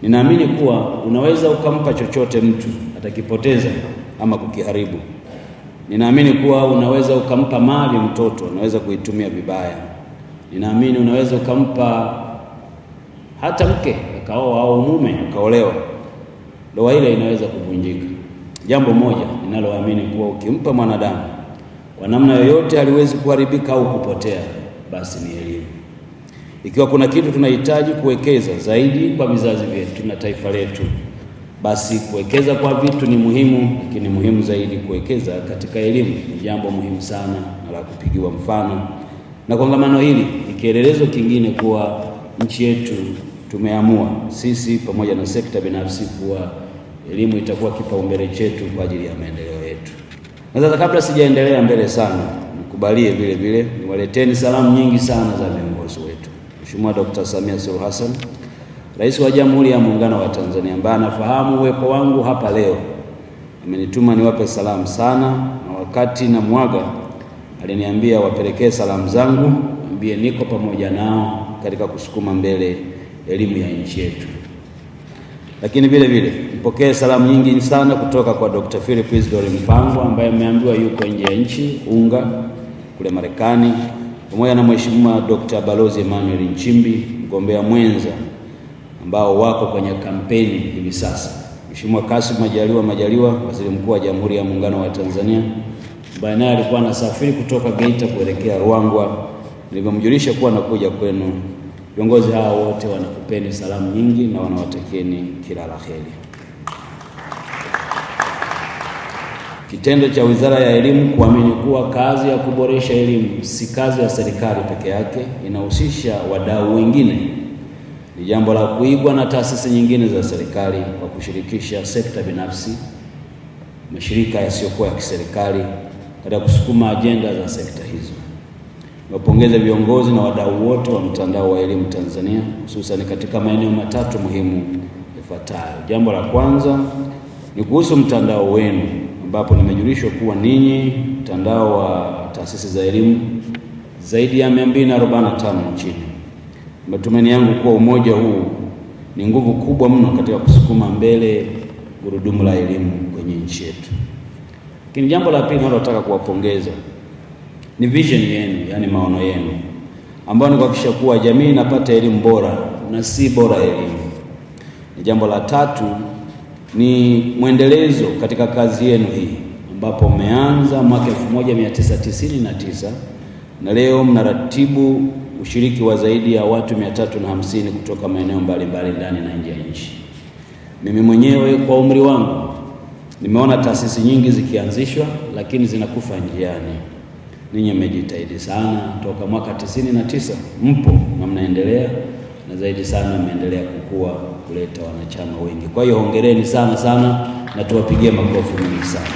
Ninaamini kuwa unaweza ukampa chochote mtu atakipoteza ama kukiharibu. Ninaamini kuwa unaweza ukampa mali mtoto, anaweza kuitumia vibaya. Ninaamini unaweza ukampa hata mke akaoa au mume akaolewa, ndoa ile inaweza kuvunjika. Jambo moja ninaloamini kuwa ukimpa mwanadamu kwa namna yoyote haliwezi kuharibika au kupotea, basi ni elimu. Ikiwa kuna kitu tunahitaji kuwekeza zaidi kwa vizazi vyetu na taifa letu, basi kuwekeza kwa vitu ni muhimu, lakini muhimu zaidi kuwekeza katika elimu. Ni jambo muhimu sana na la kupigiwa mfano, na kongamano hili ni kielelezo kingine kuwa nchi yetu tumeamua sisi pamoja na sekta binafsi kuwa elimu itakuwa kipaumbele chetu kwa ajili ya maendeleo yetu. Na sasa kabla sijaendelea mbele sana, nikubalie vile vile niwaleteni salamu nyingi sana za viongozi wetu. Mheshimiwa Dr. Samia Suluhu Hassan, Rais wa Jamhuri ya Muungano wa Tanzania, ambaye anafahamu uwepo wangu hapa leo, amenituma niwape salamu sana, na wakati na mwaga aliniambia wapelekee salamu zangu, ambie niko pamoja nao katika kusukuma mbele elimu ya nchi yetu. Lakini vile vile nipokee salamu nyingi sana kutoka kwa Dr. Philip Isdor Mpango, ambaye ameambiwa yuko nje ya nchi unga kule Marekani, pamoja na Mheshimiwa Dr. Balozi Emmanuel Nchimbi, mgombea mwenza, ambao wako kwenye kampeni hivi sasa. Mheshimiwa Kassim Majaliwa, Waziri Mkuu wa Jamhuri ya Muungano wa Tanzania, ambaye naye alikuwa anasafiri kutoka Geita kuelekea Ruangwa, nilivyomjulisha kuwa nakuja kwenu. Viongozi hawa wote wanakupeni salamu nyingi na wanawatakieni kila la heri. Kitendo cha Wizara ya Elimu kuamini kuwa kazi ya kuboresha elimu si kazi ya serikali peke yake, inahusisha wadau wengine, ni jambo la kuigwa na taasisi nyingine za serikali kwa kushirikisha sekta binafsi, mashirika yasiyokuwa ya kiserikali katika kusukuma ajenda za sekta hizo. Niwapongeze viongozi na wadau wote wa mtandao wa elimu Tanzania, hususan katika maeneo matatu muhimu yafuatayo. Jambo la kwanza ni kuhusu mtandao wenu, ambapo nimejulishwa kuwa ninyi mtandao wa taasisi za elimu zaidi ya 245 nchini. Matumaini yangu kuwa umoja huu ni nguvu kubwa mno katika kusukuma mbele gurudumu la elimu kwenye nchi yetu. Lakini jambo la pili ninalotaka kuwapongeza ni vision yenu, yani maono yenu, ambayo ni kuhakikisha kuwa jamii inapata elimu bora na si bora elimu. Ni jambo la tatu ni mwendelezo katika kazi yenu hii, ambapo mmeanza mwaka 1999 na leo mnaratibu ushiriki wa zaidi ya watu 350 kutoka maeneo mbalimbali ndani na nje ya nchi. Mimi mwenyewe kwa umri wangu nimeona taasisi nyingi zikianzishwa lakini zinakufa njiani. Ninyi mmejitahidi sana toka mwaka 99 mpo na mnaendelea, na zaidi sana mmeendelea kukua kuleta wanachama wengi. Kwa hiyo hongereni sana sana na tuwapigie makofi mengi sana.